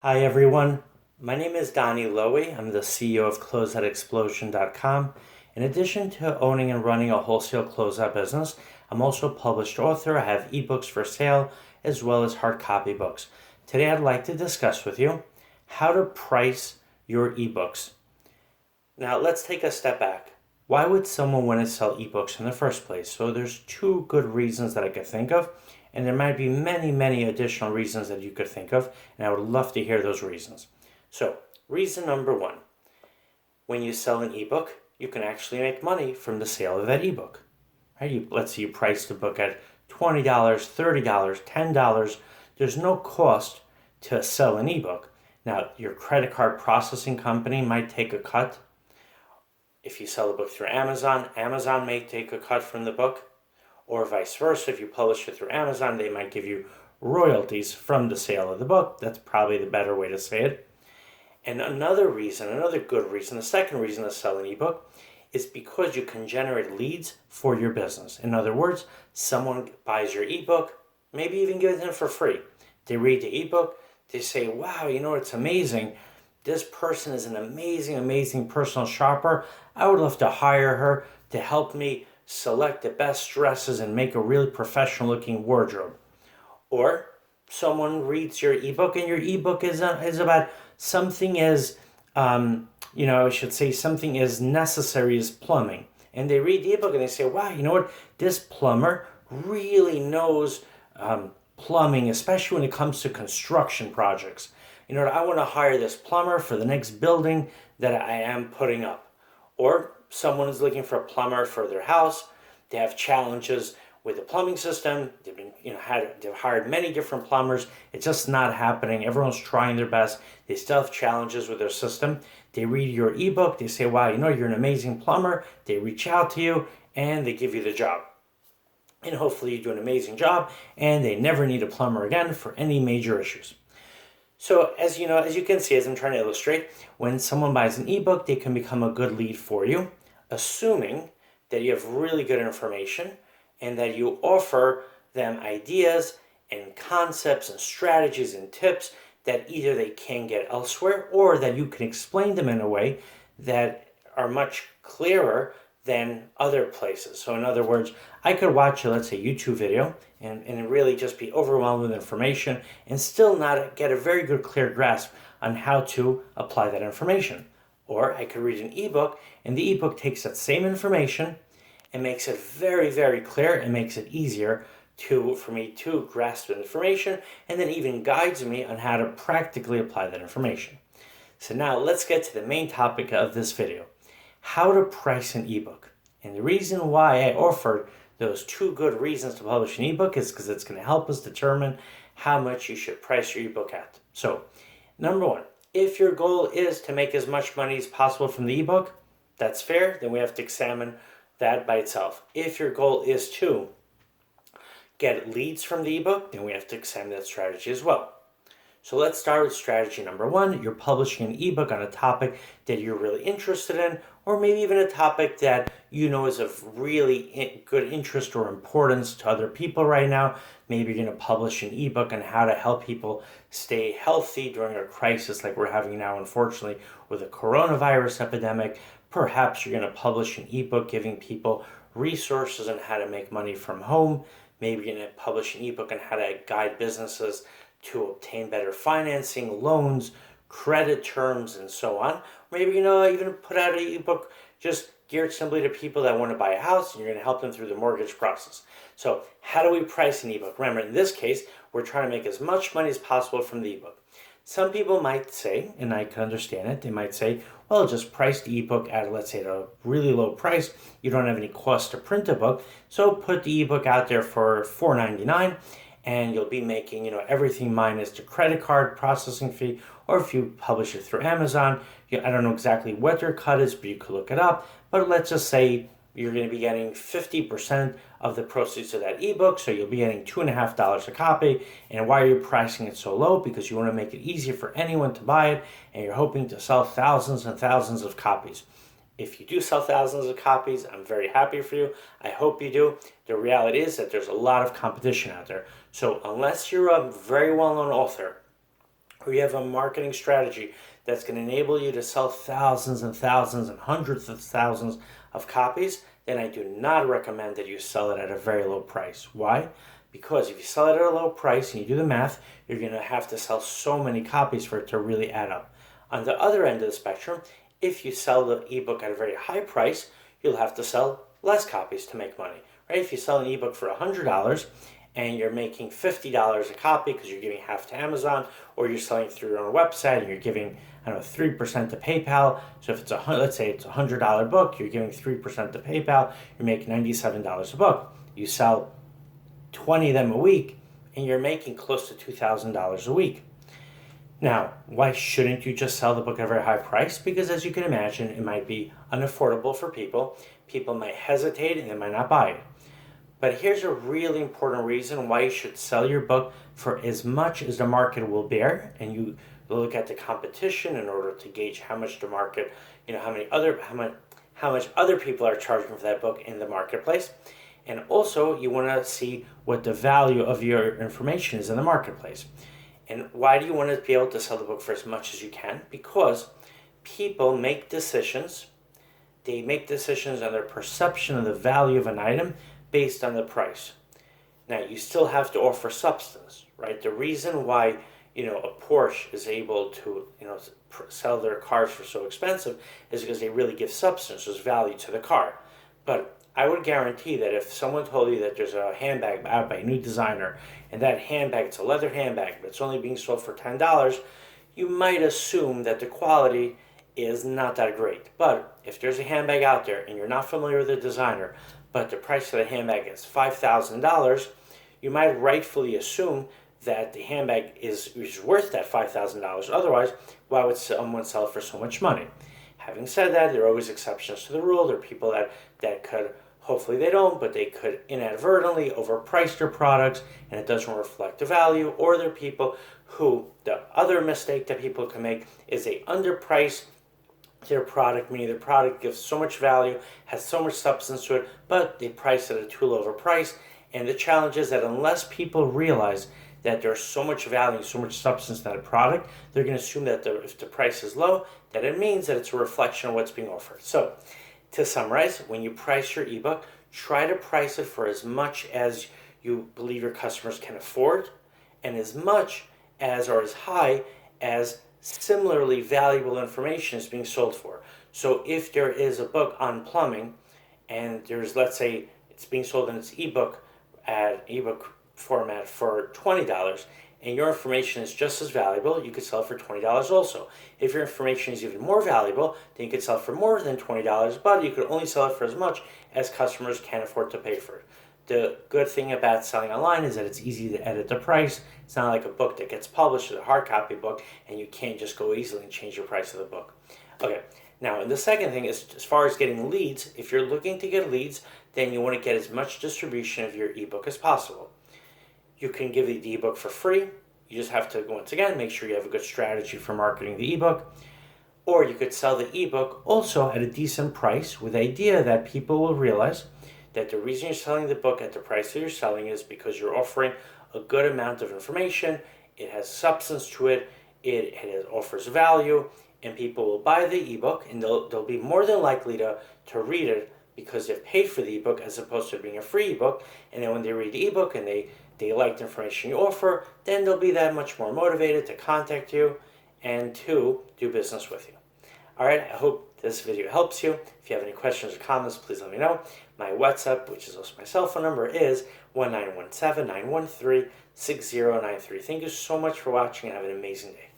Hi everyone, my name is Donnie Lowy. I'm the CEO of Closeout In addition to owning and running a wholesale closeout business, I'm also a published author. I have ebooks for sale as well as hard copy books. Today I'd like to discuss with you how to price your ebooks. Now let's take a step back. Why would someone want to sell ebooks in the first place? So there's two good reasons that I could think of, and there might be many additional reasons that you could think of, and I would love to hear those reasons. So, reason number one, when you sell an ebook, you can actually make money from the sale of that ebook. Right? Let's say you price the book at $20, $30, $10. There's no cost to sell an ebook. Now, your credit card processing company might take a cut. If you sell a book through Amazon, Amazon may take a cut from the book, or vice versa. If you publish it through Amazon, they might give you royalties from the sale of the book. That's probably the better way to say it. And another good reason, the second reason to sell an ebook is because you can generate leads for your business. In other words, someone buys your ebook, maybe even gives it for free. They read the ebook, they say, wow, it's amazing. This person is an amazing personal shopper. I would love to hire her to help me select the best dresses and make a really professional looking wardrobe. Or someone reads your ebook and your ebook is about something as, something as necessary as plumbing. And they read the ebook and they say, wow, this plumber really knows plumbing, especially when it comes to construction projects. I want to hire this plumber for the next building that I am putting up. Or someone is looking for a plumber for their house. They have challenges with the plumbing system. They've hired many different plumbers. It's just not happening. Everyone's trying their best. They still have challenges with their system. They read your ebook. They say, wow, you're an amazing plumber. They reach out to you and they give you the job. And hopefully you do an amazing job and they never need a plumber again for any major issues. So as you can see, as I'm trying to illustrate, when someone buys an ebook, they can become a good lead for you, assuming that you have really good information and that you offer them ideas and concepts and strategies and tips that either they can get elsewhere or that you can explain them in a way that are much clearer than other places. So in other words, I could watch let's say, YouTube video and really just be overwhelmed with information and still not get a very good clear grasp on how to apply that information. Or I could read an ebook and the ebook takes that same information and makes it very clear and makes it easier for me to grasp the information and then even guides me on how to practically apply that information. So now let's get to the main topic of this video. How to price an ebook. And the reason why I offered those two good reasons to publish an ebook is because it's going to help us determine how much you should price your ebook at. So, number one, if your goal is to make as much money as possible from the ebook, that's fair, then we have to examine that by itself. If your goal is to get leads from the ebook, then we have to examine that strategy as well. So let's start with strategy number one. You're publishing an ebook on a topic that you're really interested in, or maybe even a topic that is of really good interest or importance to other people right now. Maybe you're going to publish an ebook on how to help people stay healthy during a crisis like we're having now, unfortunately, with the coronavirus epidemic. Perhaps you're going to publish an ebook giving people resources on how to make money from home. Maybe you're going to publish an ebook on how to guide businesses to obtain better financing, loans, credit terms, and so on. Maybe even put out an ebook just geared simply to people that want to buy a house and you're going to help them through the mortgage process. So how do we price an ebook? Remember, in this case, we're trying to make as much money as possible from the ebook. Some people might say, and I can understand it, they might say, well, just price the ebook at, let's say, at a really low price. You don't have any cost to print a book. So put the ebook out there for $4.99. And you'll be making, everything minus the credit card processing fee, or if you publish it through Amazon, I don't know exactly what your cut is, but you could look it up. But let's just say you're going to be getting 50% of the proceeds of that ebook, so you'll be getting $2.50 a copy. And why are you pricing it so low? Because you want to make it easier for anyone to buy it, and you're hoping to sell thousands and thousands of copies. If you do sell thousands of copies, I'm very happy for you. I hope you do. The reality is that there's a lot of competition out there. So unless you're a very well-known author or you have a marketing strategy that's going to enable you to sell thousands and thousands and hundreds of thousands of copies, then I do not recommend that you sell it at a very low price. Why? Because if you sell it at a low price and you do the math, you're going to have to sell so many copies for it to really add up. On the other end of the spectrum, if you sell the ebook at a very high price, you'll have to sell less copies to make money. Right? If you sell an ebook for $100 and you're making $50 a copy because you're giving half to Amazon, or you're selling through your own website and you're giving, 3% to PayPal. So if it's let's say it's a $100 book, you're giving 3% to PayPal, you're making $97 a book. You sell 20 of them a week and you're making close to $2,000 a week. Now, why shouldn't you just sell the book at a very high price? Because as you can imagine, it might be unaffordable for people. People might hesitate and they might not buy it. But here's a really important reason why you should sell your book for as much as the market will bear, and you look at the competition in order to gauge how much the market, how much other people are charging for that book in the marketplace. And also you want to see what the value of your information is in the marketplace. And why do you want to be able to sell the book for as much as you can? Because people make decisions. They make decisions on their perception of the value of an item based on the price. Now, you still have to offer substance, right? The reason why, a Porsche is able to, sell their cars for so expensive is because they really give substance, there's value to the car. But I would guarantee that if someone told you that there's a handbag out by a new designer, and that handbag, it's a leather handbag, but it's only being sold for $10, you might assume that the quality is not that great. But if there's a handbag out there and you're not familiar with the designer, but the price of the handbag is $5,000, you might rightfully assume that the handbag is worth that $5,000. Otherwise, why would someone sell it for so much money? Having said that, there are always exceptions to the rule. There are people that could, hopefully they don't, but they could inadvertently overprice their products and it doesn't reflect the value. Or there are people who, the other mistake that people can make is they underprice their product, meaning their product gives so much value, has so much substance to it, but they price it at a too low of a price. And the challenge is that unless people realize that there's so much value, so much substance in that product, they're going to assume that if the price is low, that it means that it's a reflection of what's being offered. So, to summarize, when you price your ebook, try to price it for as much as you believe your customers can afford, and as much as or as high as similarly valuable information is being sold for. So if there is a book on plumbing and there's, let's say, it's being sold in its ebook at ebook format for $20 and your information is just as valuable, you could sell it for $20 also. If your information is even more valuable, then you could sell it for more than $20, but you could only sell it for as much as customers can afford to pay for it. The good thing about selling online is that it's easy to edit the price. It's not like a book that gets published as a hard copy book and you can't just go easily and change your price of the book. Okay, now and the second thing is, as far as getting leads, if you're looking to get leads, then you want to get as much distribution of your ebook as possible. You can give the ebook for free. You just have to, once again, make sure you have a good strategy for marketing the ebook. Or you could sell the ebook also at a decent price with the idea that people will realize that the reason you're selling the book at the price that you're selling is because you're offering a good amount of information, it has substance to it, it offers value, and people will buy the ebook and they'll be more than likely to read it because they've paid for the ebook as opposed to it being a free ebook. And then when they read the ebook and they like the information you offer, then they'll be that much more motivated to contact you and to do business with you. All right, I hope this video helps you. If you have any questions or comments, please let me know. My WhatsApp, which is also my cell phone number, is 1-917-913-6093. Thank you so much for watching and have an amazing day.